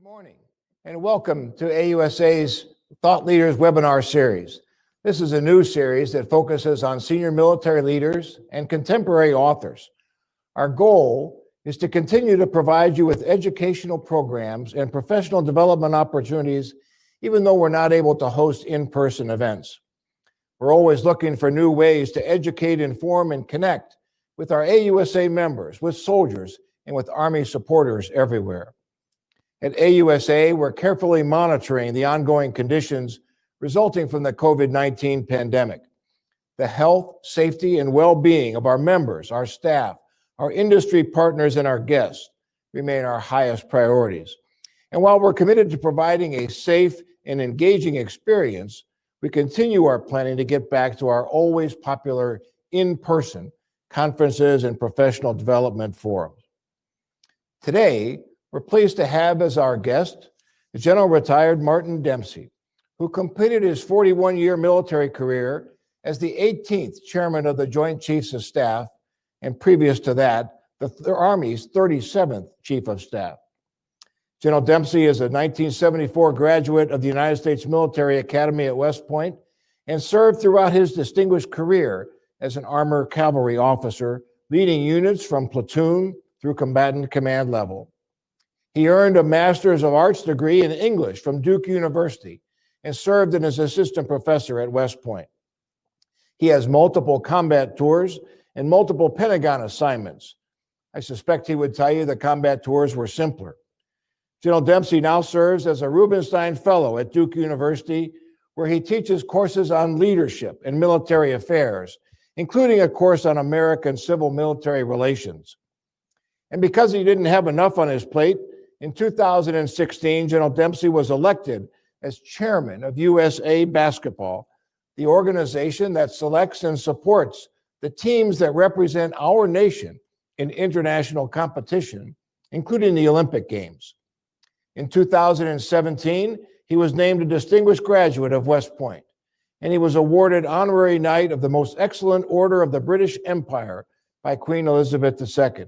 Morning and welcome to AUSA's Thought Leaders webinar series. This is a new series that focuses on senior military leaders and contemporary authors. Our goal is to continue to provide you with educational programs and professional development opportunities, even though we're not able to host in-person events. We're always looking for new ways to educate, inform, and connect with our AUSA members, with soldiers, and with Army supporters everywhere. At AUSA, we're carefully monitoring the ongoing conditions resulting from the COVID-19 pandemic. The health, safety, and well-being of our members, our staff, our industry partners, and our guests remain our highest priorities. And while we're committed to providing a safe and engaging experience, we continue our planning to get back to our always popular in-person conferences and professional development forums. Today, we're pleased to have as our guest the General Retired Martin Dempsey, who completed his 41-year military career as the 18th Chairman of the Joint Chiefs of Staff, and previous to that, the Army's 37th Chief of Staff. General Dempsey is a 1974 graduate of the United States Military Academy at West Point and served throughout his distinguished career as an armored cavalry officer, leading units from platoon through combatant command level. He earned a Master's of Arts degree in English from Duke University and served as assistant professor at West Point. He has multiple combat tours and multiple Pentagon assignments. I suspect he would tell you the combat tours were simpler. General Dempsey now serves as a Rubenstein Fellow at Duke University, where he teaches courses on leadership and military affairs, including a course on American civil-military relations. And because he didn't have enough on his plate, in 2016, General Dempsey was elected as chairman of USA Basketball, the organization that selects and supports the teams that represent our nation in international competition, including the Olympic Games. In 2017, he was named a distinguished graduate of West Point, and he was awarded Honorary Knight of the Most Excellent Order of the British Empire by Queen Elizabeth II.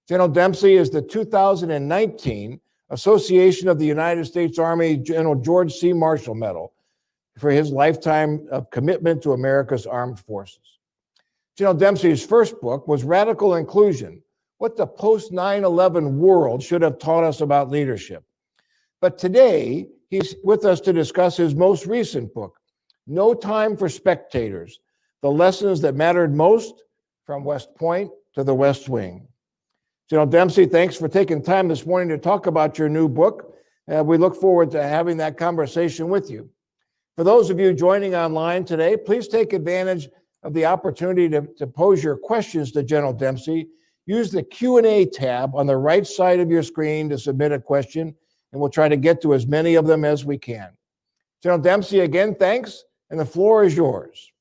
General Dempsey is the 2019 Association of the United States Army General George C. Marshall Medal for his lifetime of commitment to America's armed forces. General Dempsey's first book was Radical Inclusion: What the Post-9/11 World Should Have Taught Us About Leadership. But today, he's with us to discuss his most recent book, No Time for Spectators: The Lessons That Mattered Most from West Point to the West Wing. General Dempsey, thanks for taking time this morning to talk about your new book. We look forward to having that conversation with you. For those of you joining online today, please take advantage of the opportunity to pose your questions to General Dempsey. Use the Q&A tab on the right side of your screen to submit a question, and we'll try to get to as many of them as we can. General Dempsey, again, thanks, and the floor is yours.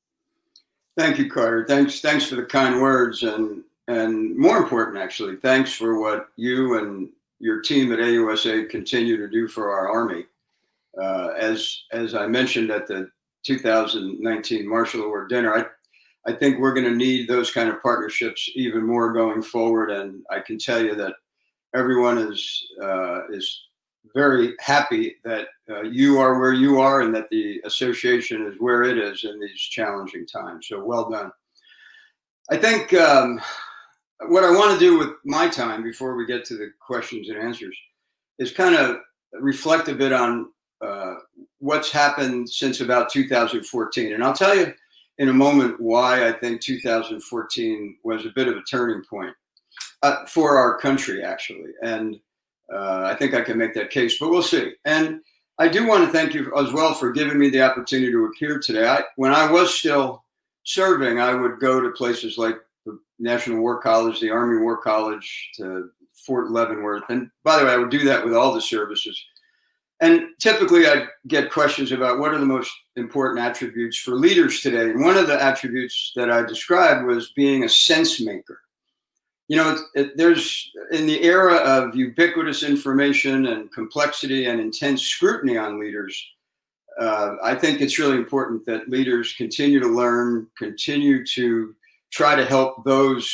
Thank you, Carter. Thanks for the kind words, and more important, actually, thanks for what you and your team at AUSA continue to do for our Army. As I mentioned at the 2019 Marshall Award dinner, I think we're going to need those kind of partnerships even more going forward. And I can tell you that everyone is very happy that you are where you are and that the association is where it is in these challenging times. So well done. I think what I want to do with my time before we get to the questions and answers is kind of reflect a bit on what's happened since about 2014. And I'll tell you in a moment why I think 2014 was a bit of a turning point for our country, actually. And I think I can make that case, but we'll see. And I do want to thank you as well for giving me the opportunity to appear today. When I was still serving, I would go to places like the National War College, the Army War College, to Fort Leavenworth. And by the way, I would do that with all the services. And typically I'd get questions about what are the most important attributes for leaders today. And one of the attributes that I described was being a sense maker. You know, there's in the era of ubiquitous information and complexity and intense scrutiny on leaders, I think it's really important that leaders continue to learn, continue to try to help those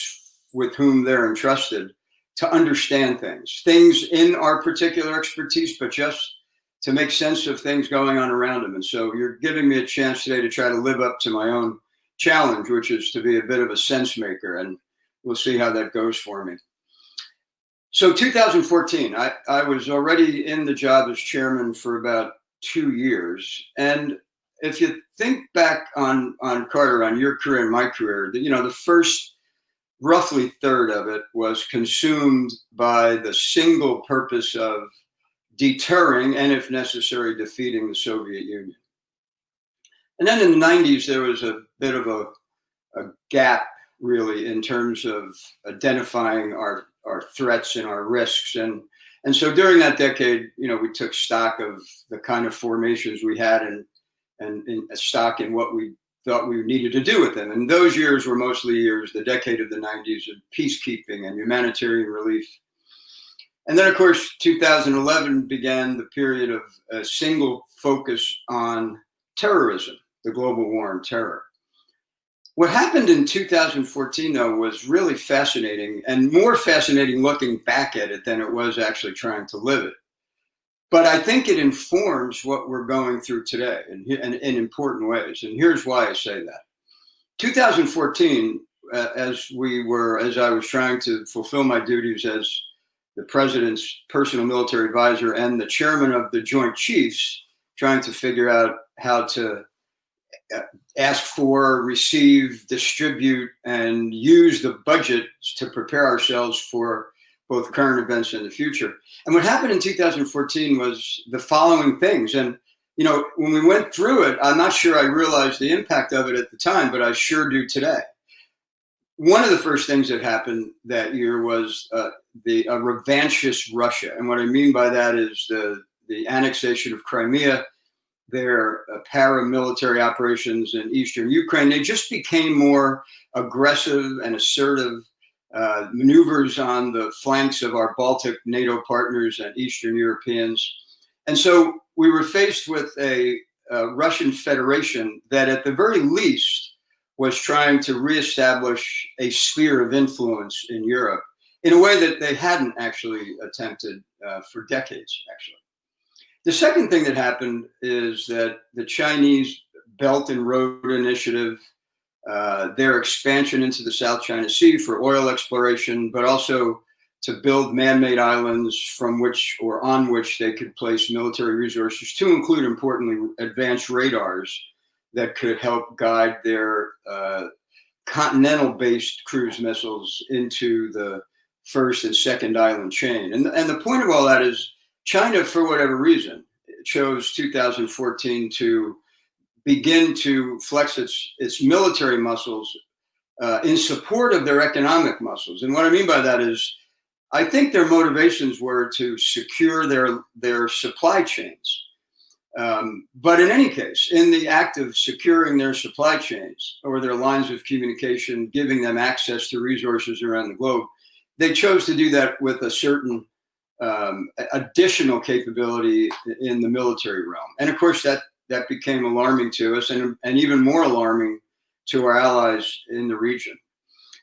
with whom they're entrusted to understand things in our particular expertise, but just to make sense of things going on around them. And so you're giving me a chance today to try to live up to my own challenge, which is to be a bit of a sense maker, and we'll see how that goes for me. So 2014, I was already in the job as chairman for about 2 years. And if you think back on Carter, on your career and my career, the first roughly third of it was consumed by the single purpose of deterring and, if necessary, defeating the Soviet Union. And then in the 90s, there was a bit of a gap, really, in terms of identifying our threats and our risks. And so during that decade, we took stock of the kind of formations we had and a stock in what we thought we needed to do with them. And those years were mostly the decade of the 90s, of peacekeeping and humanitarian relief. And then, of course, 2011 began the period of a single focus on terrorism, the global war on terror. What happened in 2014, though, was really fascinating, and more fascinating looking back at it than it was actually trying to live it. But I think it informs what we're going through today in important ways. And here's why I say that. 2014, as I was trying to fulfill my duties as the president's personal military advisor and the chairman of the Joint Chiefs, trying to figure out how to ask for, receive, distribute, and use the budget to prepare ourselves for both current events and the future. And what happened in 2014 was the following things. And, when we went through it, I'm not sure I realized the impact of it at the time, but I sure do today. One of the first things that happened that year was a revanchist Russia. And what I mean by that is the annexation of Crimea, their paramilitary operations in eastern Ukraine. They just became more aggressive and assertive, maneuvers on the flanks of our Baltic NATO partners and Eastern Europeans. And so we were faced with a Russian Federation that at the very least was trying to reestablish a sphere of influence in Europe in a way that they hadn't actually attempted for decades, actually. The second thing that happened is that the Chinese Belt and Road Initiative, their expansion into the South China Sea for oil exploration, but also to build man-made islands from which or on which they could place military resources, to include, importantly, advanced radars that could help guide their continental-based cruise missiles into the first and second island chain. And the point of all that is China, for whatever reason, chose 2014 to begin to flex its military muscles in support of their economic muscles. And what I mean by that is, I think their motivations were to secure their supply chains. But in any case, in the act of securing their supply chains or their lines of communication, giving them access to resources around the globe, they chose to do that with a certain additional capability in the military realm. And of course, that became alarming to us, and even more alarming to our allies in the region.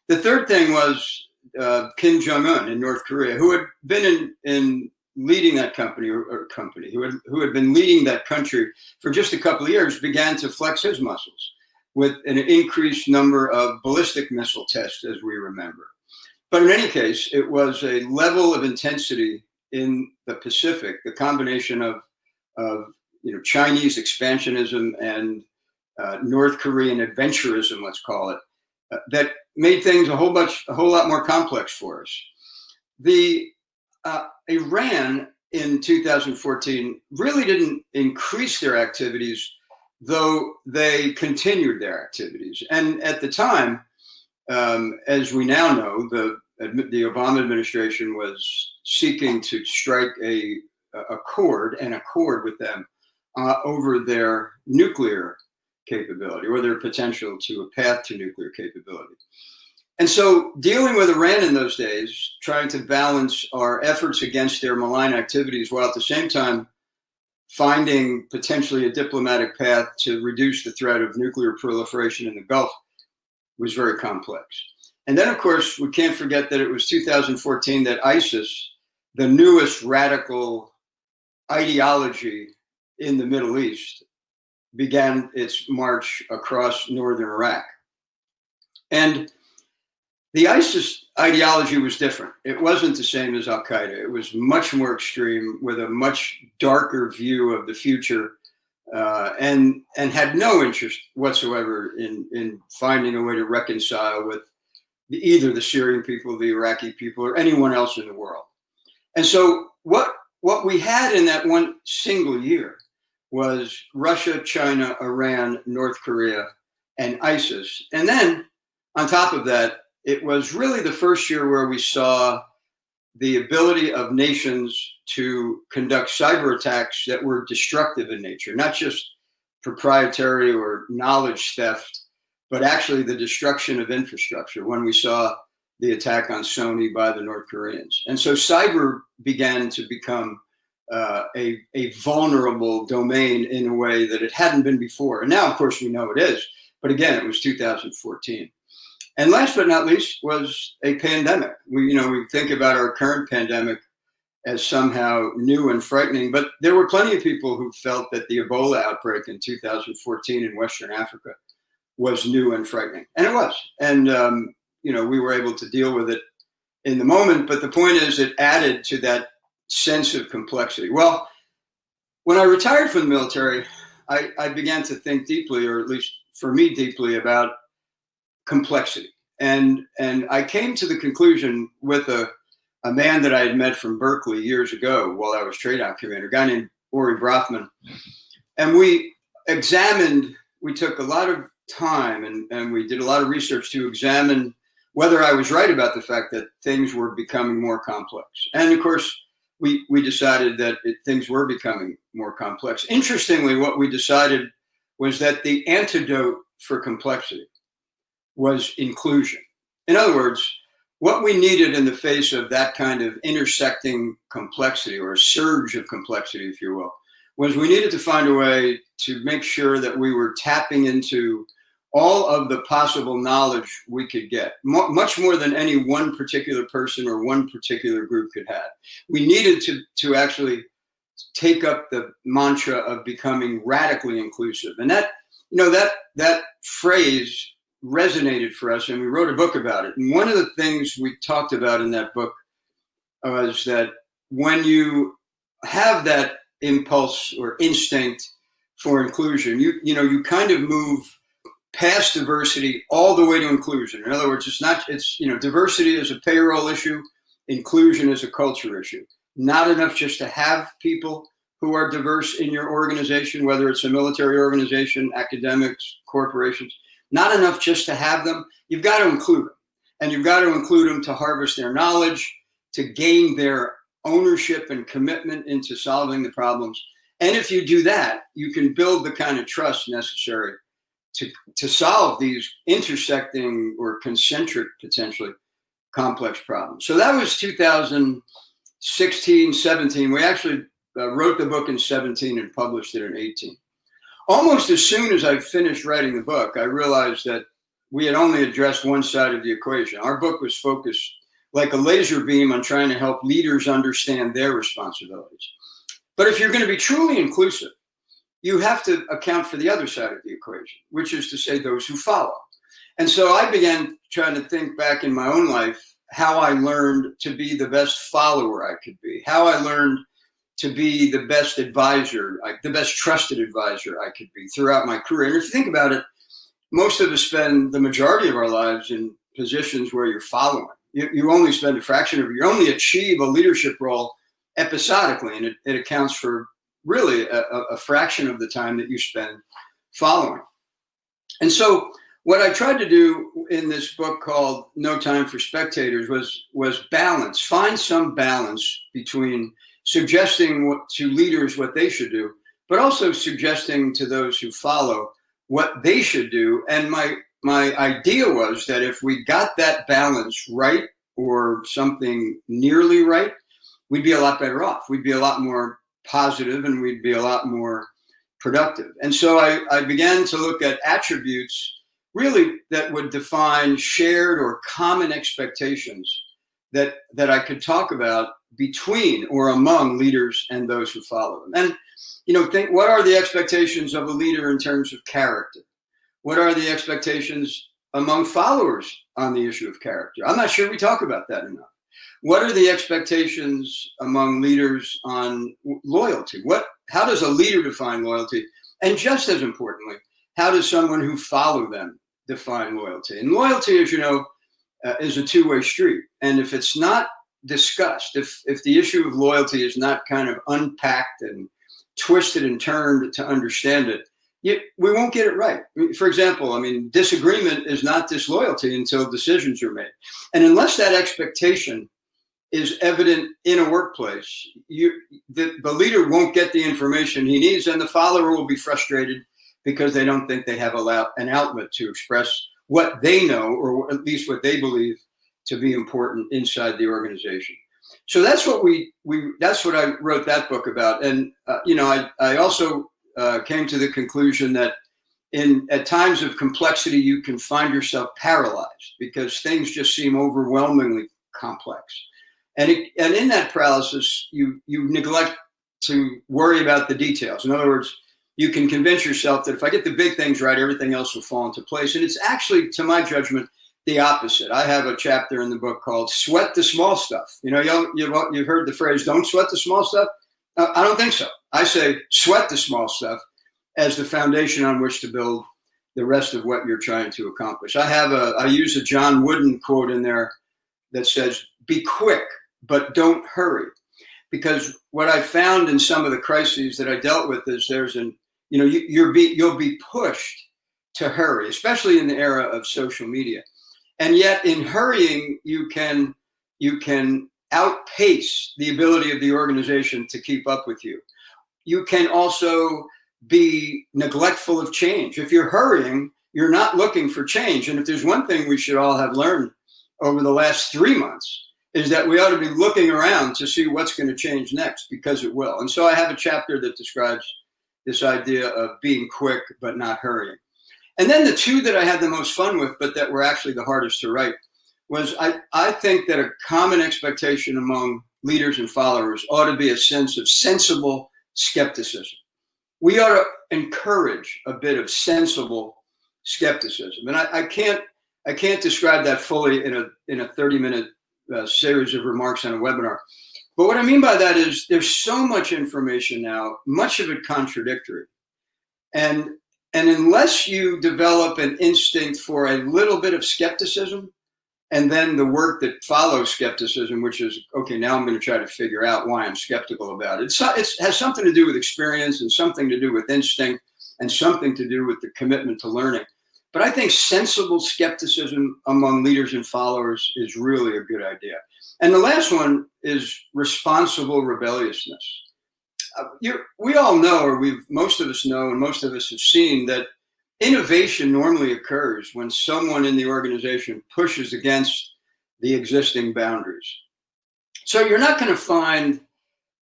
The third thing was Kim Jong-un in North Korea, who had been in leading that who had been leading that country for just a couple of years, began to flex his muscles with an increased number of ballistic missile tests, as we remember. But in any case, it was a level of intensity in the Pacific, the combination of Chinese expansionism and North Korean adventurism, let's call it, that made things a whole lot more complex for us. Iran in 2014 really didn't increase their activities, though they continued their activities. And at the time, as we now know, the Obama administration was seeking to strike a accord with them over their nuclear capability, or their potential to a path to nuclear capability. And so dealing with Iran in those days, trying to balance our efforts against their malign activities while at the same time finding potentially a diplomatic path to reduce the threat of nuclear proliferation in the Gulf, was very complex. And then, of course, we can't forget that it was 2014 that ISIS, the newest radical ideology in the Middle East, began its march across northern Iraq. And the ISIS ideology was different. It wasn't the same as Al-Qaeda. It was much more extreme, with a much darker view of the future, and had no interest whatsoever in finding a way to reconcile with either the Syrian people, the Iraqi people, or anyone else in the world. And so what we had in that one single year was Russia, China, Iran, North Korea, and ISIS. And then on top of that, it was really the first year where we saw the ability of nations to conduct cyber attacks that were destructive in nature, not just proprietary or knowledge theft, but actually the destruction of infrastructure, when we saw the attack on Sony by the North Koreans. And so cyber began to become a vulnerable domain in a way that it hadn't been before. And now, of course, we know it is. But again, it was 2014. And last but not least was a pandemic. We think about our current pandemic as somehow new and frightening, but there were plenty of people who felt that the Ebola outbreak in 2014 in Western Africa was new and frightening. And it was. And, we were able to deal with it in the moment. But the point is, it added to that sense of complexity. Well, when I retired from the military, I began to think deeply, or at least for me deeply, about complexity. And I came to the conclusion with a man that I had met from Berkeley years ago while I was TRADOC commander, a guy named Ori Brafman. And we took a lot of time and we did a lot of research to examine whether I was right about the fact that things were becoming more complex. And of course, we decided that things were becoming more complex. Interestingly, what we decided was that the antidote for complexity was inclusion. In other words, what we needed in the face of that kind of intersecting complexity, or a surge of complexity, if you will, was we needed to find a way to make sure that we were tapping into all of the possible knowledge we could get, much more than any one particular person or one particular group could have. We needed to actually take up the mantra of becoming radically inclusive. And that phrase resonated for us, and we wrote a book about it. And one of the things we talked about in that book was that when you have that impulse or instinct for inclusion, you kind of move past diversity all the way to inclusion. In other words, diversity is a payroll issue, inclusion is a culture issue. Not enough just to have people who are diverse in your organization, whether it's a military organization, academics, corporations. Not enough just to have them. You've got to include them. And you've got to include them to harvest their knowledge, to gain their ownership and commitment into solving the problems. And if you do that, you can build the kind of trust necessary to solve these intersecting or concentric, potentially complex problems. So that was 2016, 17. We actually wrote the book in 17 and published it in 18. Almost as soon as I finished writing the book, I realized that we had only addressed one side of the equation. Our book was focused like a laser beam on trying to help leaders understand their responsibilities. But if you're going to be truly inclusive, you have to account for the other side of the equation, which is to say those who follow. And so I began trying to think back in my own life how I learned to be the best follower I could be, how I learned to be the best advisor, the best trusted advisor I could be throughout my career. And if you think about it, most of us spend the majority of our lives in positions where you're following. You only spend a fraction of it. You only achieve a leadership role episodically, and it accounts for really a fraction of the time that you spend following. And so what I tried to do in this book called No Time for Spectators was balance, find some balance between suggesting to leaders what they should do, but also suggesting to those who follow what they should do. And my idea was that if we got that balance right, or something nearly right, we'd be a lot better off. We'd be a lot more positive, and we'd be a lot more productive. And so I began to look at attributes really that would define shared or common expectations that I could talk about between or among leaders and those who follow them. And, think, what are the expectations of a leader in terms of character? What are the expectations among followers on the issue of character? I'm not sure we talk about that enough. What are the expectations among leaders on loyalty? How does a leader define loyalty? And just as importantly, how does someone who follows them define loyalty? And loyalty, as you know, is a two-way street. And if it's not discussed, if the issue of loyalty is not kind of unpacked and twisted and turned to understand it, we won't get it right. For example, disagreement is not disloyalty until decisions are made. And unless that expectation is evident in a workplace, the leader won't get the information he needs, and the follower will be frustrated because they don't think they have an outlet to express what they know, or at least what they believe to be important inside the organization. So that's what that's what I wrote that book about. And I also came to the conclusion that at times of complexity, you can find yourself paralyzed because things just seem overwhelmingly complex. And in that paralysis, you neglect to worry about the details. In other words, you can convince yourself that if I get the big things right, everything else will fall into place. And it's actually, to my judgment, the opposite. I have a chapter in the book called "Sweat the Small Stuff." You've heard the phrase, "Don't sweat the small stuff." I don't think so. I say sweat the small stuff as the foundation on which to build the rest of what you're trying to accomplish. I use a John Wooden quote in there that says, "Be quick, but don't hurry." Because what I found in some of the crises that I dealt with is you'll be pushed to hurry, especially in the era of social media. And yet in hurrying, you can outpace the ability of the organization to keep up with you. You can also be neglectful of change. If you're hurrying, you're not looking for change. And if there's one thing we should all have learned over the last 3 months, is that we ought to be looking around to see what's going to change next, because it will. And so I have a chapter that describes this idea of being quick but not hurrying. And then the two that I had the most fun with, but that were actually the hardest to write, was I think that a common expectation among leaders and followers ought to be a sense of sensible skepticism. We ought to encourage a bit of sensible skepticism. And I can't describe that fully in a 30-minute series of remarks on a webinar. But what I mean by that is there's so much information now, much of it contradictory. And unless you develop an instinct for a little bit of skepticism, and then the work that follows skepticism, which is, okay, now I'm going to try to figure out why I'm skeptical about it. It has something to do with experience and something to do with instinct and something to do with the commitment to learning. But I think sensible skepticism among leaders and followers is really a good idea. And the last one is responsible rebelliousness. We all know, or most of us know, and most of us have seen, that innovation normally occurs when someone in the organization pushes against the existing boundaries. So you're not going to find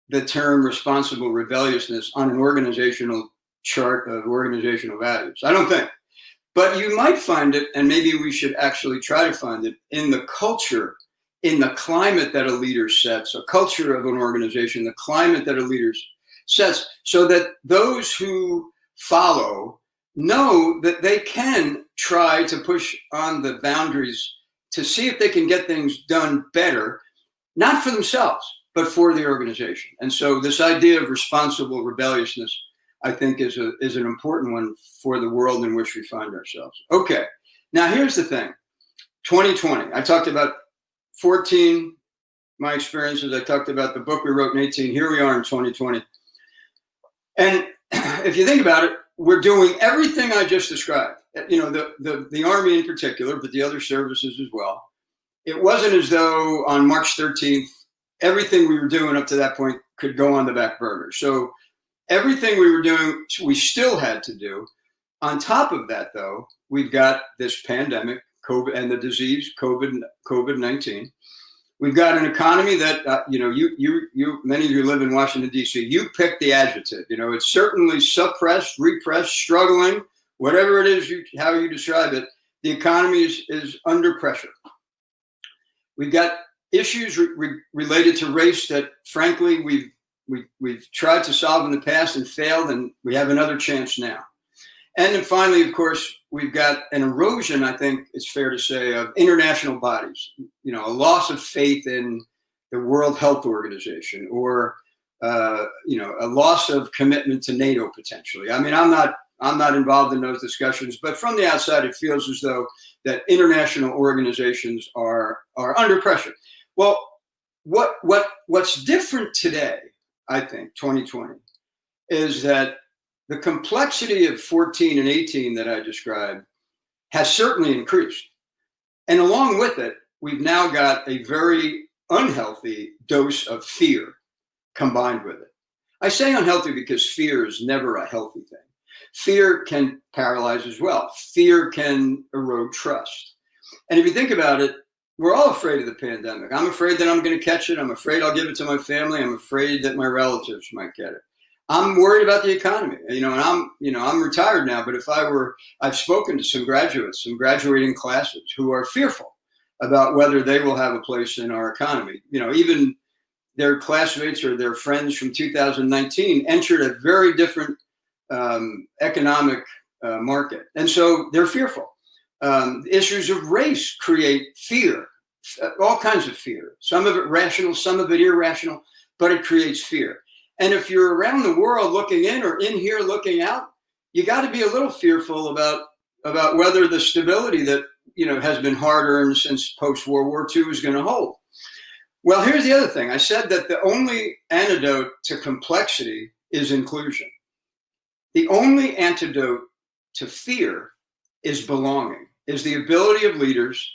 the term responsible rebelliousness on an organizational chart of organizational values. I don't think. But you might find it, and maybe we should actually try to find it, in the culture, in the climate that a leader sets, a culture of an organization, the climate that a leader sets, so that those who follow know that they can try to push on the boundaries to see if they can get things done better, not for themselves, but for the organization. And so this idea of responsible rebelliousness, I think, is an important one for the world in which we find ourselves. Okay, now here's the thing. 2020, I talked about 14, my experiences. I talked about the book we wrote in 18. Here we are in 2020. And if you think about it, we're doing everything I just described. The Army in particular, but the other services as well. It wasn't as though on March 13th, everything we were doing up to that point could go on the back burner. So everything we were doing, we still had to do. On top of that, though, we've got this pandemic, COVID, and the disease, COVID-19. We've got an economy that, many of you live in Washington, D.C. You pick the adjective. It's certainly suppressed, repressed, struggling, whatever it is, how you describe it. the economy is under pressure. We've got issues related to race that, frankly, we've tried to solve in the past and failed, and we have another chance now. And then finally, of course, we've got an erosion, I think it's fair to say, of international bodies. You know, a loss of faith in the World Health Organization, or you know, a loss of commitment to NATO potentially. I mean, I'm not involved in those discussions, but from the outside, it feels as though that international organizations are under pressure. Well, what's different today, I think, 2020, is that the complexity of 14 and 18 that I described has certainly increased. And along with it, we've now got a very unhealthy dose of fear combined with it. I say unhealthy because fear is never a healthy thing. Fear can paralyze as well. Fear can erode trust. And if you think about it, we're all afraid of the pandemic. I'm afraid that I'm going to catch it. I'm afraid I'll give it to my family. I'm afraid that my relatives might get it. I'm worried about the economy, and I'm retired now, but I've spoken to some graduates, some graduating classes who are fearful about whether they will have a place in our economy. You know, even their classmates or their friends from 2019 entered a very different economic market. And so they're fearful. Issues of race create fear, all kinds of fear, some of it rational, some of it irrational, but it creates fear. And if you're around the world looking in or in here looking out, you got to be a little fearful about whether the stability that, you know, has been hard-earned since post-World War II is going to hold. Well, here's the other thing. I said that the only antidote to complexity is inclusion. The only antidote to fear is belonging, is the ability of leaders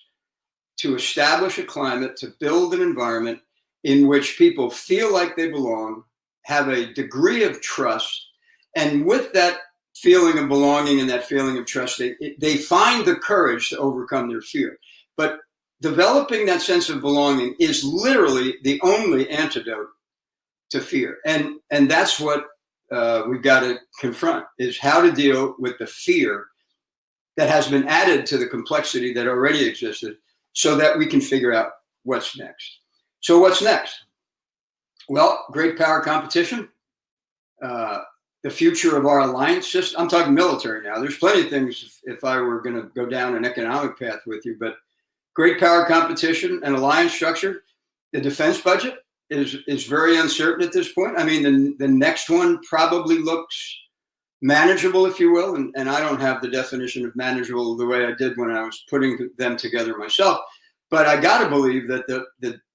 to establish a climate, to build an environment in which people feel like they belong, have a degree of trust, and with that feeling of belonging and that feeling of trust, they find the courage to overcome their fear. But developing that sense of belonging is literally the only antidote to fear. And that's what we've got to confront, is how to deal with the fear that has been added to the complexity that already existed, so that we can figure out what's next. So what's next? Well, great power competition, the future of our alliance system. I'm talking military now. There's plenty of things if I were going to go down an economic path with you, but great power competition and alliance structure. The defense budget is very uncertain at this point. I mean, the next one probably looks manageable, if you will, and I don't have the definition of manageable the way I did when I was putting them together myself. But I got to believe that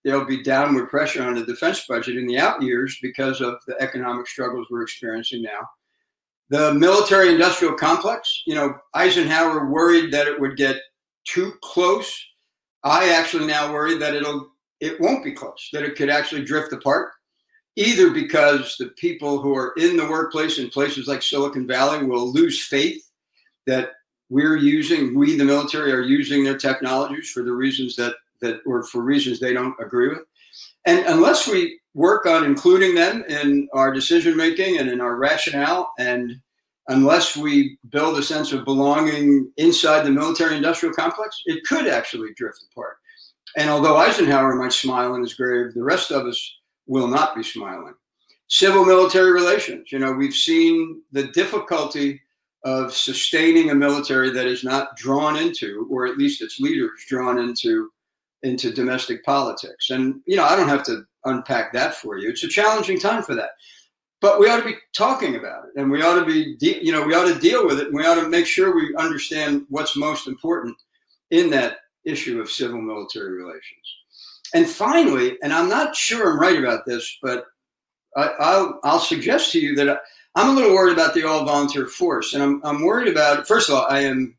there'll be downward pressure on the defense budget in the out years because of the economic struggles we're experiencing now. The military-industrial complex, you know, Eisenhower worried that it would get too close. I actually now worry that it won't be close, that it could actually drift apart, either because the people who are in the workplace in places like Silicon Valley will lose faith that we, the military, are using their technologies for the reasons or for reasons they don't agree with. And unless we work on including them in our decision making and in our rationale, and unless we build a sense of belonging inside the military industrial complex, it could actually drift apart. And although Eisenhower might smile in his grave, the rest of us will not be smiling. Civil military relations. You know, we've seen the difficulty of sustaining a military that is not drawn into, or at least its leaders drawn into domestic politics. And, you know, I don't have to unpack that for you. It's a challenging time for that. But we ought to be talking about it, and we ought to we ought to deal with it, and we ought to make sure we understand what's most important in that issue of civil military relations. And finally, and I'm not sure I'm right about this, but I'll suggest to you that I'm a little worried about the all-volunteer force. And I'm worried about, first of all, I am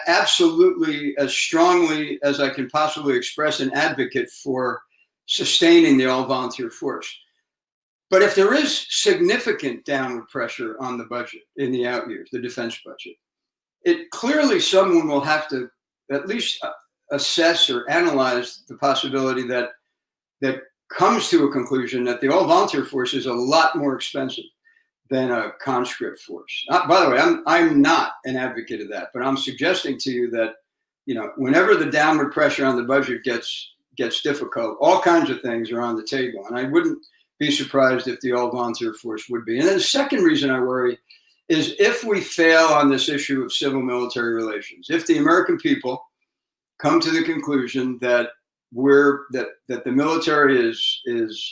absolutely, as strongly as I can possibly express, an advocate for sustaining the all-volunteer force. But if there is significant downward pressure on the budget in the out years, the defense budget, it clearly someone will have to at least assess or analyze the possibility that comes to a conclusion that the all-volunteer force is a lot more expensive than a conscript force. By the way, I'm not an advocate of that, but I'm suggesting to you that whenever the downward pressure on the budget gets difficult, all kinds of things are on the table. And I wouldn't be surprised if the all-volunteer force would be. And then the second reason I worry is if we fail on this issue of civil-military relations, if the American people come to the conclusion that the military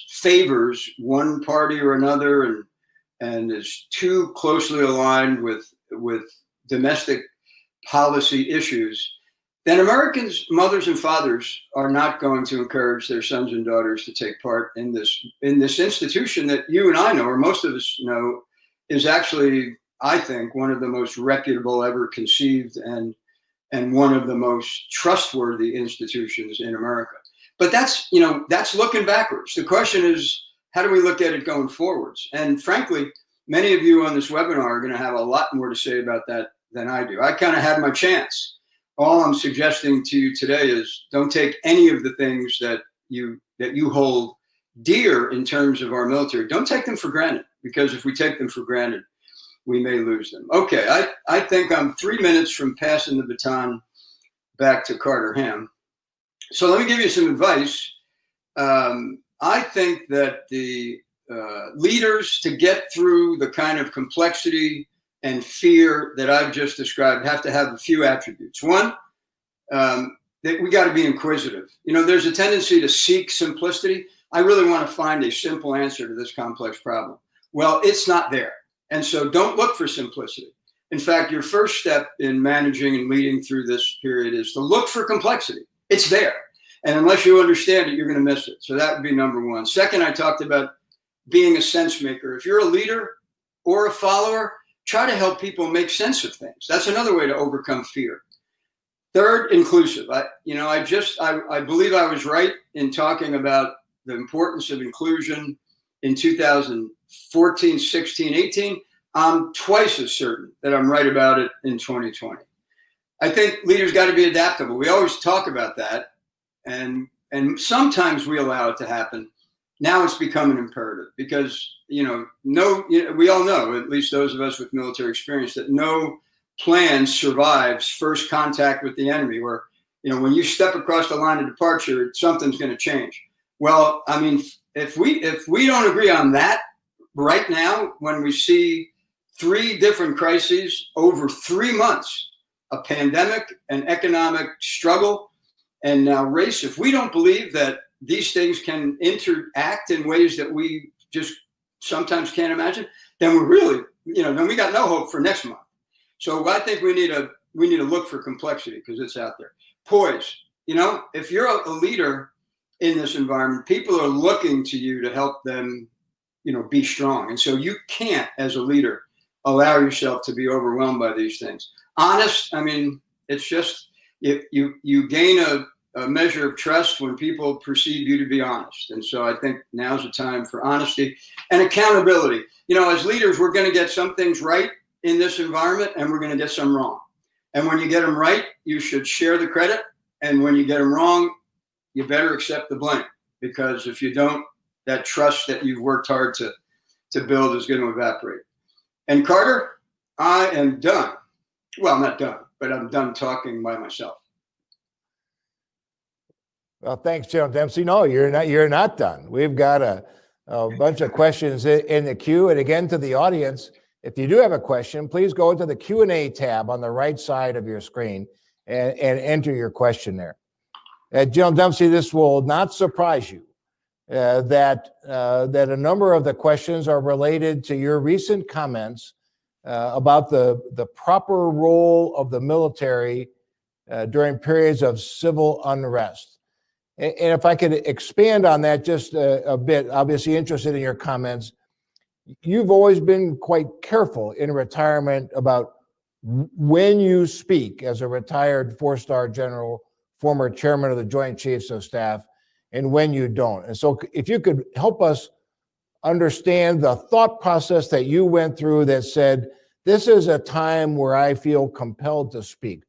favors one party or another and is too closely aligned with domestic policy issues, then Americans, mothers and fathers, are not going to encourage their sons and daughters to take part in this institution that you and I know, or most of us know, is actually, I think, one of the most reputable ever conceived and one of the most trustworthy institutions in America. But that's looking backwards. The question is, how do we look at it going forwards? And frankly, many of you on this webinar are going to have a lot more to say about that than I do. I kind of had my chance. All I'm suggesting to you today is don't take any of the things that you hold dear in terms of our military. Don't take them for granted, because if we take them for granted, we may lose them. Okay, I think I'm 3 minutes from passing the baton back to Carter Ham. So let me give you some advice. I think that the leaders, to get through the kind of complexity and fear that I've just described, have to have a few attributes. One, that we got to be inquisitive. There's a tendency to seek simplicity. I really want to find a simple answer to this complex problem. Well, it's not there. And so don't look for simplicity. In fact, your first step in managing and leading through this period is to look for complexity. It's there. And unless you understand it, you're going to miss it. So that would be number one. Second, I talked about being a sense maker. If you're a leader or a follower, try to help people make sense of things. That's another way to overcome fear. Third, inclusive. I believe I was right in talking about the importance of inclusion in 2014, 16, 18. I'm twice as certain that I'm right about it in 2020. I think leaders got to be adaptable. We always talk about that, and sometimes we allow it to happen. Now it's become an imperative because, we all know, at least those of us with military experience, that no plan survives first contact with the enemy, where, when you step across the line of departure, something's going to change. Well, I mean, if we don't agree on that right now, when we see 3 different crises over 3 months, a pandemic, an economic struggle, and now race, if we don't believe that these things can interact in ways that we just sometimes can't imagine, then we're really, then we got no hope for next month. So I think we need to look for complexity because it's out there. Poise. If you're a leader in this environment, people are looking to you to help them, be strong. And so you can't, as a leader, allow yourself to be overwhelmed by these things. Honest. I mean, it's just you gain a measure of trust when people perceive you to be honest. And so I think now's the time for honesty and accountability. As leaders, we're going to get some things right in this environment and we're going to get some wrong. And when you get them right, you should share the credit. And when you get them wrong, you better accept the blame, because if you don't, that trust that you've worked hard to build is going to evaporate. And Carter, I am done. Well, not done, but I'm done talking by myself. Well, thanks, General Dempsey. No, you're not done. We've got a bunch of questions in the queue. And again, to the audience, if you do have a question, please go to the Q&A tab on the right side of your screen and enter your question there. General Dempsey, this will not surprise you that a number of the questions are related to your recent comments about the proper role of the military during periods of civil unrest. And if I could expand on that just a bit, obviously interested in your comments. You've always been quite careful in retirement about when you speak as a retired 4-star general, former chairman of the Joint Chiefs of Staff, and when you don't. And so if you could help us understand the thought process that you went through that said, this is a time where I feel compelled to speak.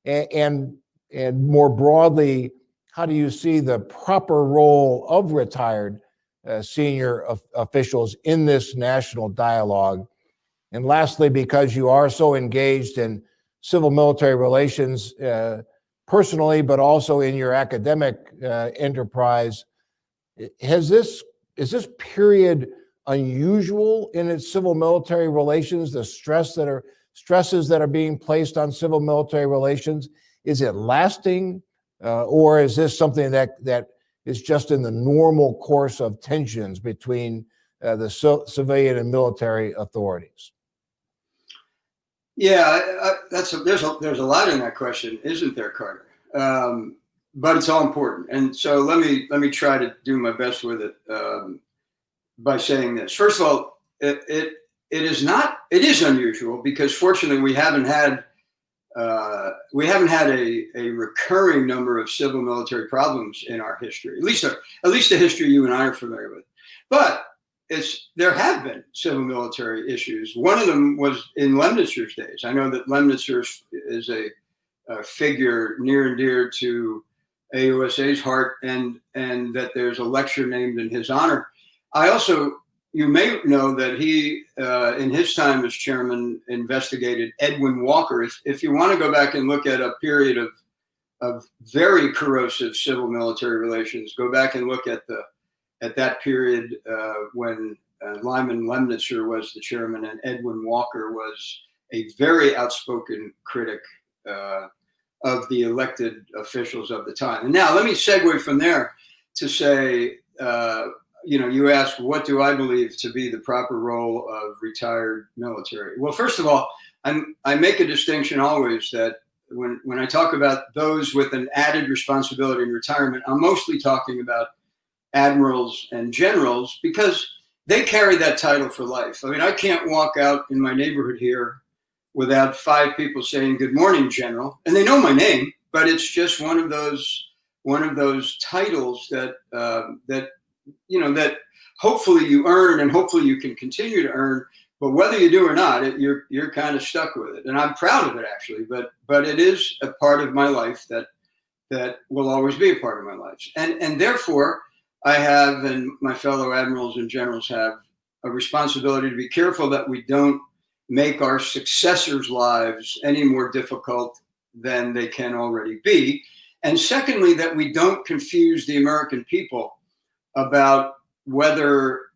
And more broadly, how do you see the proper role of retired senior officials in this national dialogue? And lastly, because you are so engaged in civil military relations, personally, but also in your academic enterprise. Is this period unusual in its civil-military relations? The stresses that are being placed on civil-military relations, is it lasting, or is this something that is just in the normal course of tensions between the civilian and military authorities? Yeah, there's a lot in that question, isn't there, Carter? But it's all important, and so let me try to do my best with it by saying this. First of all, it is unusual because fortunately we haven't had a recurring number of civil military problems in our history, at least the history you and I are familiar with. But there have been civil military issues. One of them was in Lemnitzer's days. I know that Lemnitzer is a figure near and dear to AUSA's heart, and that there's a lecture named in his honor. You may know that he, in his time as chairman, investigated Edwin Walker. If you want to go back and look at a period of very corrosive civil military relations, go back and look at that period when Lyman Lemnitzer was the chairman and Edwin Walker was a very outspoken critic of the elected officials of the time. And now let me segue from there to say, you asked, what do I believe to be the proper role of retired military? Well, first of all, I make a distinction always that when I talk about those with an added responsibility in retirement, I'm mostly talking about admirals and generals because they carry that title for life. I mean, I can't walk out in my neighborhood here without 5 people saying, "Good morning, General," and they know my name, but it's just one of those titles that hopefully you earn and hopefully you can continue to earn. But whether you do or not, you're kind of stuck with it, and I'm proud of it actually. But it is a part of my life that will always be a part of my life, and therefore I have, and my fellow admirals and generals have, a responsibility to be careful that we don't make our successors' lives any more difficult than they can already be. And secondly, that we don't confuse the American people about whether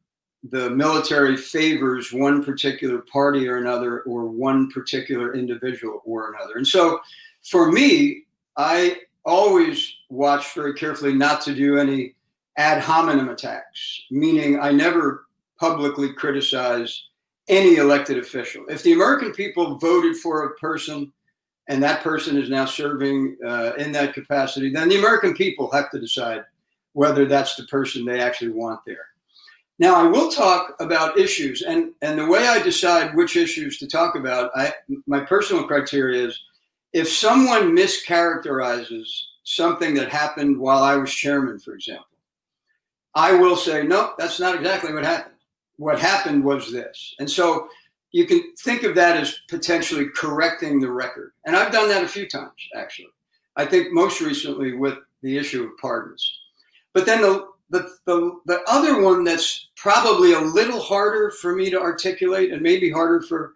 the military favors one particular party or another, or one particular individual or another. And so for me, I always watch very carefully not to do any ad hominem attacks, meaning I never publicly criticize any elected official. If the American people voted for a person and that person is now serving in that capacity, then the American people have to decide whether that's the person they actually want there. Now, I will talk about issues, and the way I decide which issues to talk about, my personal criteria is if someone mischaracterizes something that happened while I was chairman, for example, I will say, no, that's not exactly what happened. What happened was this. And so you can think of that as potentially correcting the record. And I've done that a few times, actually. I think most recently with the issue of pardons. But then the other one that's probably a little harder for me to articulate, and maybe harder for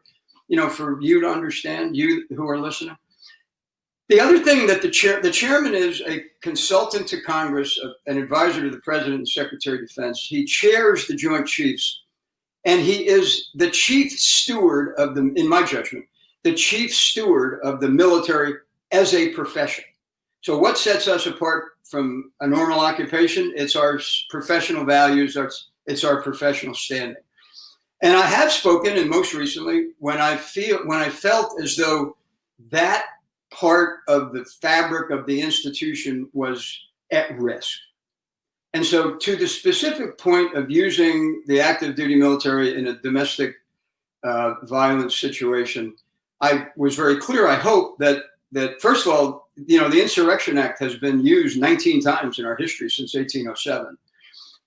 you to understand, you who are listening. The other thing that the chairman is a consultant to Congress, an advisor to the President and Secretary of Defense. He chairs the Joint Chiefs, and he is the chief steward of in my judgment, the chief steward of the military as a profession. So what sets us apart from a normal occupation? It's our professional values, it's our professional standing. And I have spoken, and most recently, when I felt as though that part of the fabric of the institution was at risk. And so to the specific point of using the active duty military in a domestic violence situation, I was very clear, I hope, that first of all, the Insurrection Act has been used 19 times in our history since 1807.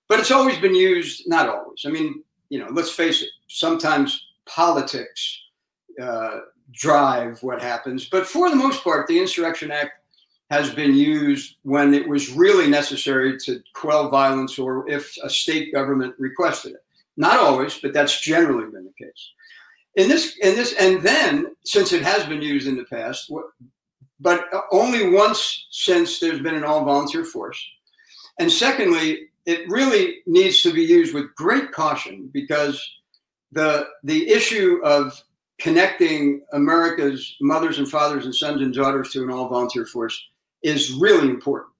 But it's always been used, not always. I mean, let's face it, sometimes politics drive what happens. But for the most part, the Insurrection Act has been used when it was really necessary to quell violence, or if a state government requested it. Not always, but that's generally been the case. In this, and then since it has been used in the past, but only once since there's been an all-volunteer force. And secondly, it really needs to be used with great caution, because the issue of connecting America's mothers and fathers and sons and daughters to an all-volunteer force is really important.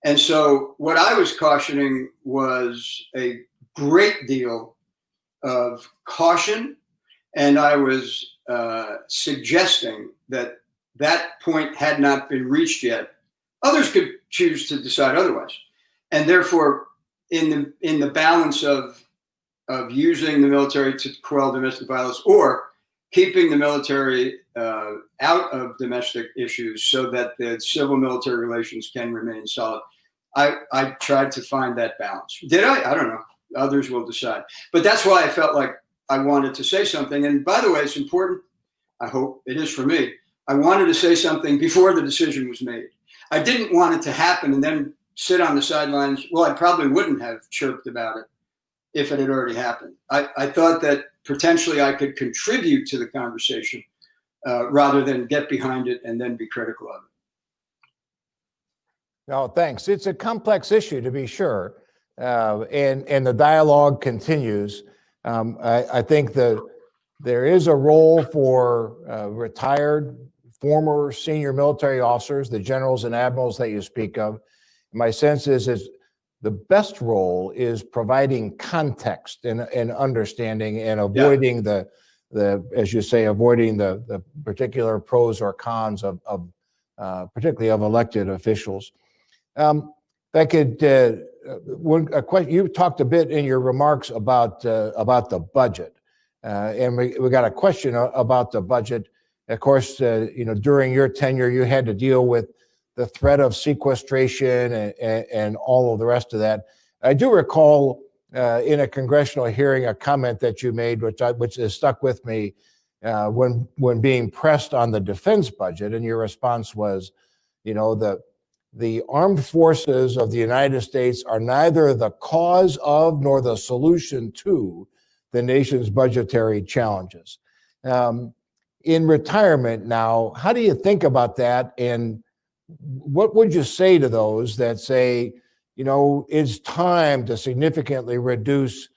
And so what I was cautioning was a great deal of caution, and I was suggesting that that point had not been reached yet. Others could choose to decide otherwise. And therefore, in the balance of using the military to quell domestic violence, or keeping the military out of domestic issues so that the civil-military relations can remain solid, I tried to find that balance. Did I? I don't know. Others will decide. But that's why I felt like I wanted to say something. And by the way, it's important. I hope it is for me. I wanted to say something before the decision was made. I didn't want it to happen and then sit on the sidelines. Well, I probably wouldn't have chirped about it if it had already happened. I thought that potentially I could contribute to the conversation rather than get behind it and then be critical of it. No, thanks. It's a complex issue, to be sure, and the dialogue continues. I think there is a role for retired former senior military officers, the generals and admirals that you speak of. My sense is the best role is providing context and understanding, and avoiding the as you say, avoiding the particular pros or cons of particularly of elected officials. That could a question. You talked a bit in your remarks about the budget, and we got a question about the budget. Of course, during your tenure, you had to deal with the threat of sequestration and all of the rest of that. I do recall in a congressional hearing a comment that you made, which has stuck with me, when being pressed on the defense budget, and your response was, the armed forces of the United States are neither the cause of nor the solution to the nation's budgetary challenges. In retirement now, how do you think about that? And what would you say to those that say, it's time to significantly reduce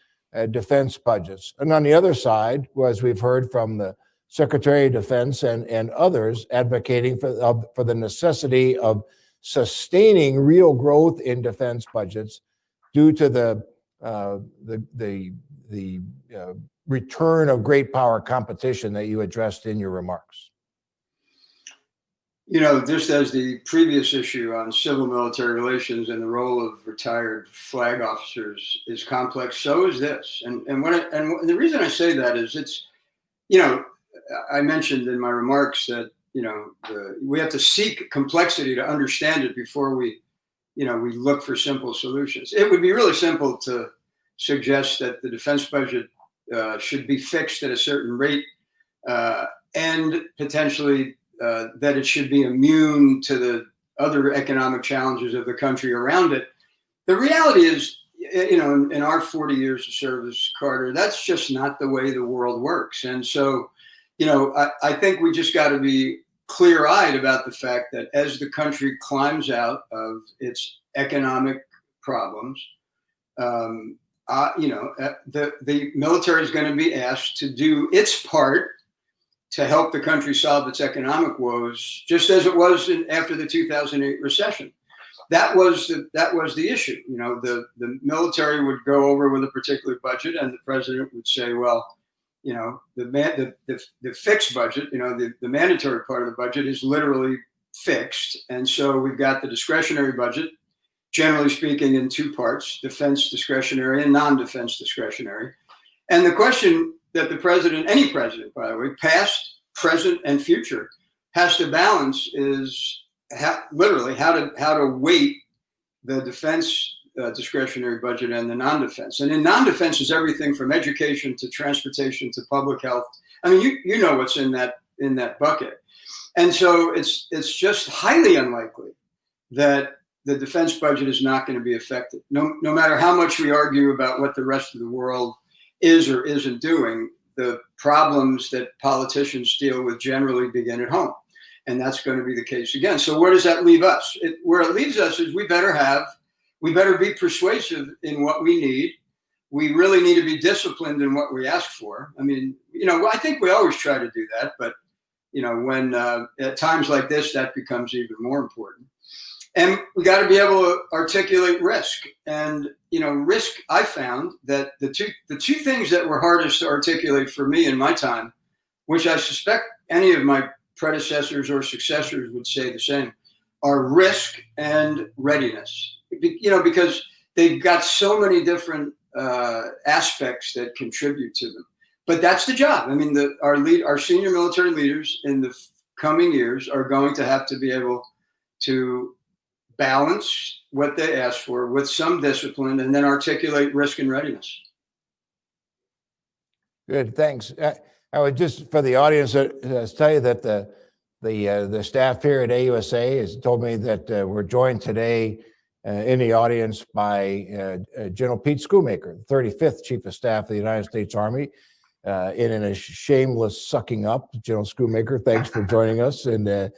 defense budgets? And on the other side, as we've heard from the Secretary of Defense and others advocating for the necessity of sustaining real growth in defense budgets due to the return of great power competition that you addressed in your remarks. Just as the previous issue on civil-military relations and the role of retired flag officers is complex, so is this. And the reason I say that is I mentioned in my remarks that we have to seek complexity to understand it before we look for simple solutions. It would be really simple to suggest that the defense budget should be fixed at a certain rate, and potentially that it should be immune to the other economic challenges of the country around it. The reality is, in our 40 years of service, Carter, that's just not the way the world works. And so, I think we just got to be clear-eyed about the fact that as the country climbs out of its economic problems, the military is going to be asked to do its part to help the country solve its economic woes, just as it was after the 2008 recession. That was the issue. The military would go over with a particular budget, and the president would say, well, the fixed budget, the mandatory part of the budget is literally fixed. And so we've got the discretionary budget, generally speaking, in two parts: defense discretionary and non-defense discretionary. And the question that the president, any president, by the way, past, present, and future, has to balance is literally how to weight the defense discretionary budget and the non-defense. And in non-defense is everything from education to transportation to public health. I mean, you know what's in that bucket. And so it's just highly unlikely that the defense budget is not going to be affected. No matter how much we argue about what the rest of the world is or isn't doing, the problems that politicians deal with generally begin at home. and that's going to be the case again. So where does that leave us? Where it leaves us is we better be persuasive in what we need. We really need to be disciplined in what we ask for. I mean, I think we always try to do that, but when at times like this, that becomes even more important. And we got to be able to articulate risk. And risk. I found that the two things that were hardest to articulate for me in my time, which I suspect any of my predecessors or successors would say the same, are risk and readiness. Because they've got so many different aspects that contribute to them. But that's the job. I mean, our senior military leaders in the coming years are going to have to be able to balance what they ask for with some discipline and then articulate risk and readiness. Good, thanks. I would just, for the audience, tell you that the staff here at AUSA has told me that we're joined today in the audience by General Pete Schoonmaker, the 35th Chief of Staff of the United States Army. In a shameless sucking up, General Schoonmaker, thanks for joining us. And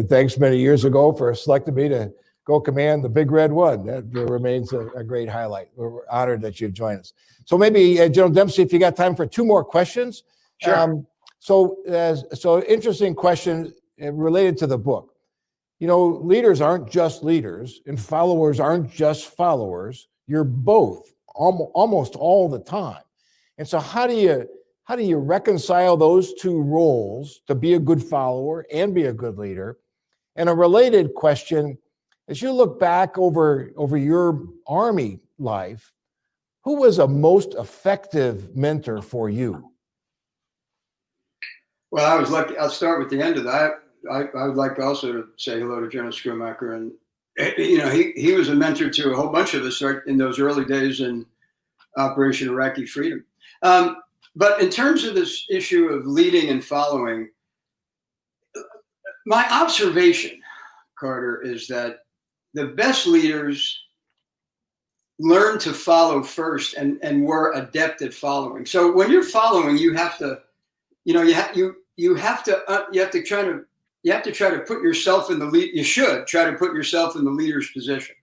thanks many years ago for selecting me to go command the Big Red One. That remains a great highlight. We're honored that you've joined us. So maybe, General Dempsey, if you got time for two more questions. Sure. So interesting question related to the book. Leaders aren't just leaders and followers aren't just followers. You're both almost all the time. And so how do you reconcile those two roles to be a good follower and be a good leader? And a related question, as you look back over your Army life, who was a most effective mentor for you? Well, I was lucky. I'll start with the end of that. I would like also to say hello to General Schoonmaker. And, he was a mentor to a whole bunch of us in those early days in Operation Iraqi Freedom. But in terms of this issue of leading and following, my observation, Carter, is that the best leaders learn to follow first and were adept at following. So when you're following, you have to, you have to try to put yourself in the lead. You should try to put yourself in the leader's position.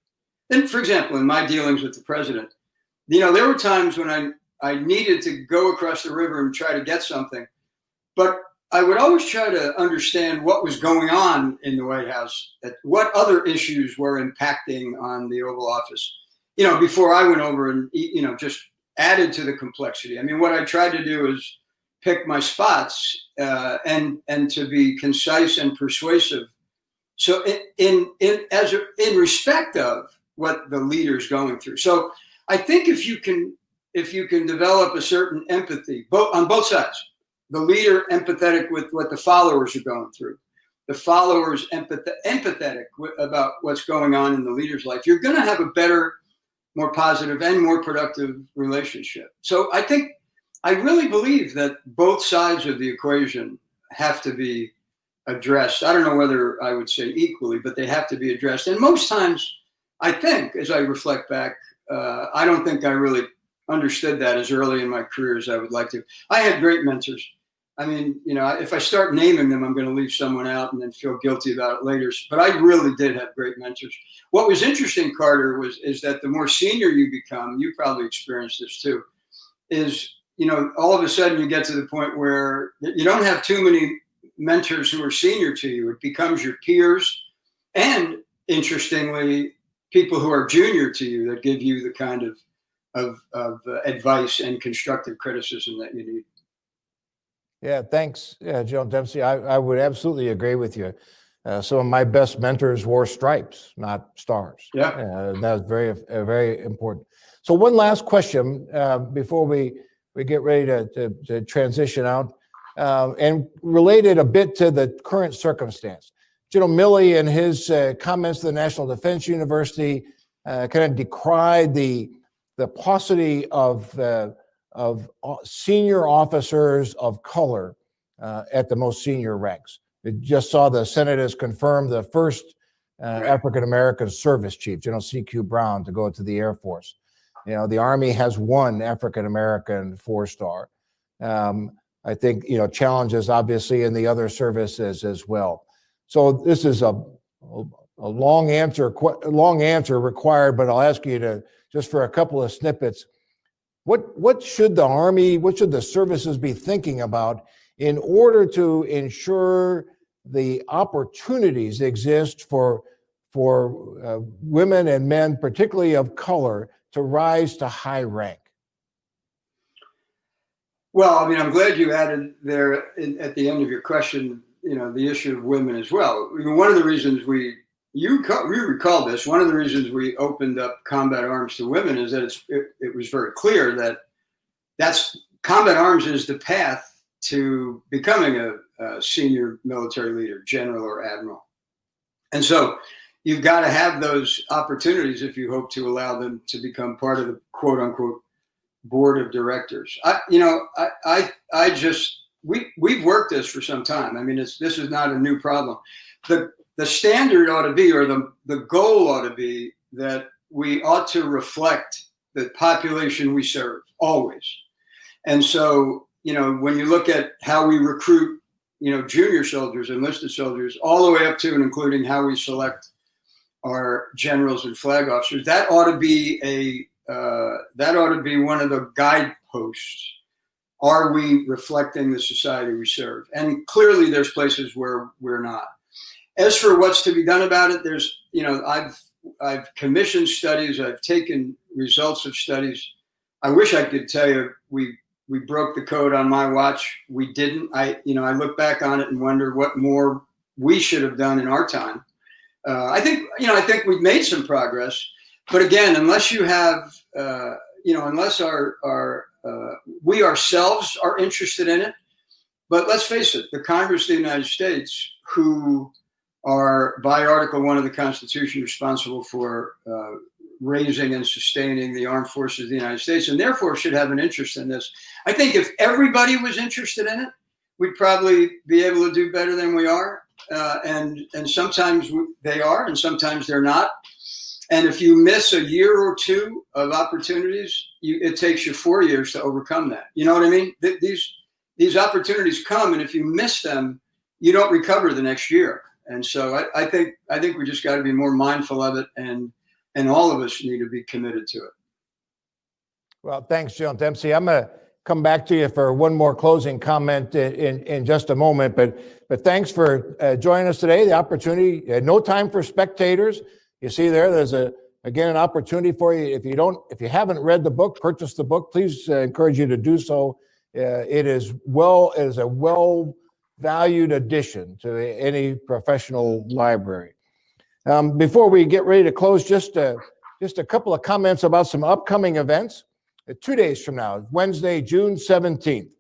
And for example, in my dealings with the president, there were times when I needed to go across the river and try to get something, but I would always try to understand what was going on in the White House, what other issues were impacting on the Oval Office, before I went over and, just added to the complexity. I mean, what I tried to do is pick my spots and to be concise and persuasive. So in respect of what the leader's going through. So I think if you can develop a certain empathy, on both sides, the leader empathetic with what the followers are going through, the followers empathetic about what's going on in the leader's life, you're going to have a better, more positive and more productive relationship. So I really believe that both sides of the equation have to be addressed. I don't know whether I would say equally, but they have to be addressed. And most times, I think, as I reflect back, I don't think I really understood that as early in my career as I would like to. I had great mentors. I mean, if I start naming them, I'm going to leave someone out and then feel guilty about it later. But I really did have great mentors. What was interesting, Carter, is that the more senior you become, you probably experienced this too, is, all of a sudden you get to the point where you don't have too many mentors who are senior to you. It becomes your peers and, interestingly, people who are junior to you that give you the kind of advice and constructive criticism that you need. Yeah, thanks, General Dempsey. I would absolutely agree with you. Some of my best mentors wore stripes, not stars. Yeah. That was very important. So one last question before we get ready to transition out, and related a bit to the current circumstance. General Milley, in his comments to the National Defense University, kind of decried the paucity of senior officers of color at the most senior ranks. It just saw the Senate has confirmed the first African-American service chief, General C.Q. Brown, to go to the Air Force. The Army has one African-American four-star. I think, challenges obviously in the other services as well. So this is a long answer required, but I'll ask you to, just for a couple of snippets, what should the Army, what should the services be thinking about in order to ensure the opportunities exist for women and men, particularly of color, to rise to high rank? Well, I mean, I'm glad you added there at the end of your question, the issue of women as well. One of the reasons you recall this, one of the reasons we opened up combat arms to women is that it was very clear that combat arms is the path to becoming a senior military leader, general or admiral. And so you've got to have those opportunities if you hope to allow them to become part of the quote unquote board of directors. We've worked this for some time. I mean, this is not a new problem. The standard ought to be, or the goal ought to be, that we ought to reflect the population we serve always. And so, when you look at how we recruit, junior soldiers, enlisted soldiers, all the way up to and including how we select our generals and flag officers, that ought to be one of the guideposts. Are we reflecting the society we serve? And clearly there's places where we're not. As for what's to be done about it, there's, I've commissioned studies, I've taken results of studies. I wish I could tell you we broke the code on my watch. We didn't. I look back on it and wonder what more we should have done in our time. I think we've made some progress, but again, unless you have, unless we ourselves are interested in it. But let's face it, the Congress of the United States, who are by Article 1 of the Constitution responsible for raising and sustaining the armed forces of the United States, and therefore should have an interest in this. I think if everybody was interested in it, we'd probably be able to do better than we are. And sometimes they are, and sometimes they're not. And if you miss a year or two of opportunities, it takes you 4 years to overcome that. You know what I mean? These opportunities come, and if you miss them, you don't recover the next year. And so I think we just got to be more mindful of it, and all of us need to be committed to it. Well, thanks, General Dempsey. I'm going to come back to you for one more closing comment in just a moment, but thanks for joining us today. The opportunity, no time for spectators. You see there's again an opportunity for you. If you haven't read the book, purchase the book. Please encourage you to do so. It is a well valued addition to any professional library. Before we get ready to close, just a couple of comments about some upcoming events. 2 days from now, Wednesday, June 17th,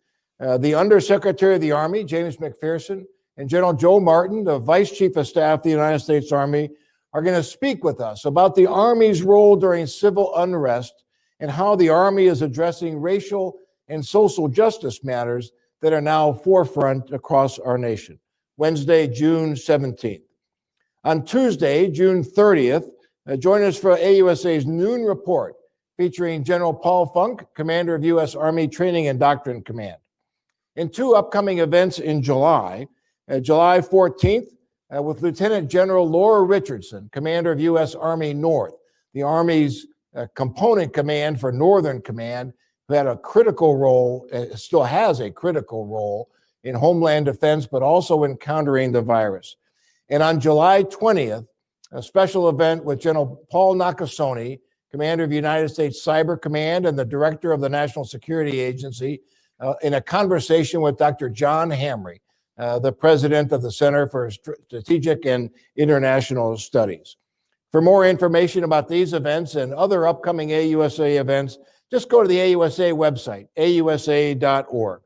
the Undersecretary of the Army, James McPherson, and General Joe Martin, the Vice Chief of Staff of the United States Army, are going to speak with us about the Army's role during civil unrest and how the Army is addressing racial and social justice matters that are now forefront across our nation. Wednesday, June 17th. On Tuesday, June 30th, join us for AUSA's Noon Report, featuring General Paul Funk, Commander of U.S. Army Training and Doctrine Command. And two upcoming events in July, July 14th, with Lieutenant General Laura Richardson, Commander of U.S. Army North, the Army's component command for Northern Command, who had a critical role, still has a critical role in homeland defense, but also in countering the virus. And on July 20th, a special event with General Paul Nakasone, Commander of United States Cyber Command and the Director of the National Security Agency, in a conversation with Dr. John Hamre, the President of the Center for Strategic and International Studies. For more information about these events and other upcoming AUSA events, just go to the AUSA website, ausa.org.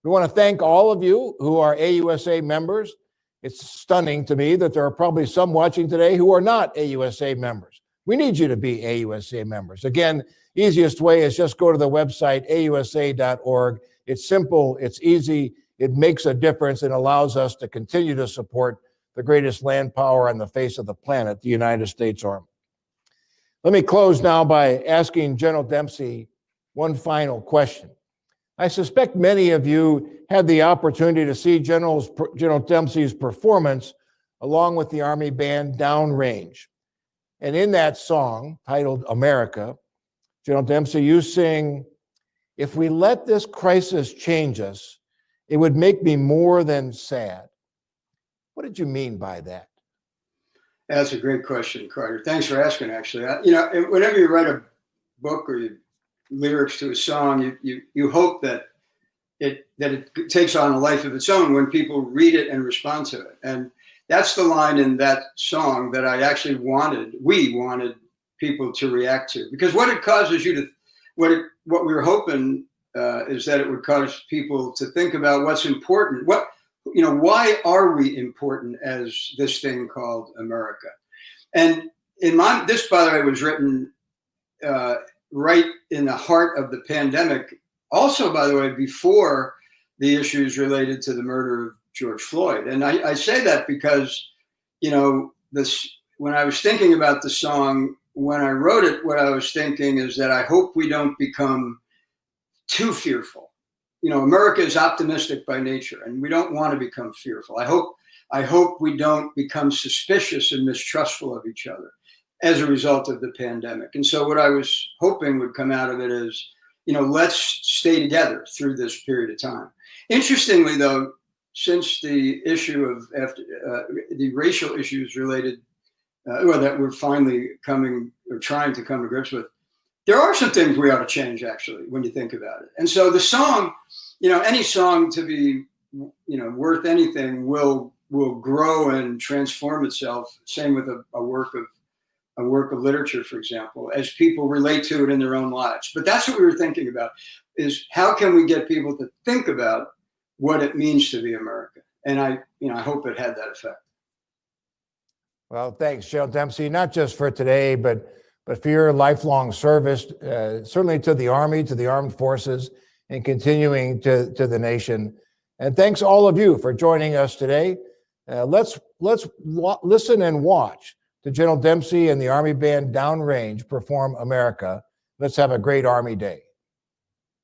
We want to thank all of you who are AUSA members. It's stunning to me that there are probably some watching today who are not AUSA members. We need you to be AUSA members. Again, easiest way is just go to the website, ausa.org. It's simple, it's easy, it makes a difference and allows us to continue to support the greatest land power on the face of the planet, the United States Army. Let me close now by asking General Dempsey one final question. I suspect many of you had the opportunity to see General Dempsey's performance along with the Army Band Downrange. And in that song, titled America, General Dempsey, you sing, "If we let this crisis change us, it would make me more than sad." What did you mean by that? That's a great question, Carter. Thanks for asking, actually. Whenever you write a book or lyrics to a song, you hope that it takes on a life of its own when people read it and respond to it. And that's the line in that song that we wanted people to react to. Because what it causes you to, what we were hoping is that it would cause people to think about what's important. Why are we important as this thing called America? And this, by the way, was written right in the heart of the pandemic. Also, by the way, before the issues related to the murder of George Floyd. And I say that because, when I was thinking about the song, when I wrote it, what I was thinking is that I hope we don't become too fearful. America is optimistic by nature, and we don't want to become fearful. I hope we don't become suspicious and mistrustful of each other as a result of the pandemic. And so what I was hoping would come out of it is, let's stay together through this period of time. Interestingly, though, since the issue of the racial issues related, that we're finally trying to come to grips with, there are some things we ought to change, actually, when you think about it. And so the song, any song to be, worth anything will grow and transform itself. Same with a work of literature, for example, as people relate to it in their own lives. But that's what we were thinking about, is how can we get people to think about what it means to be America? And I hope it had that effect. Well, thanks, General Dempsey, not just for today, but for your lifelong service, certainly to the Army, to the armed forces, and continuing to the nation. And thanks all of you for joining us today. Let's listen and watch to General Dempsey and the Army Band Downrange perform America. Let's have a great Army Day.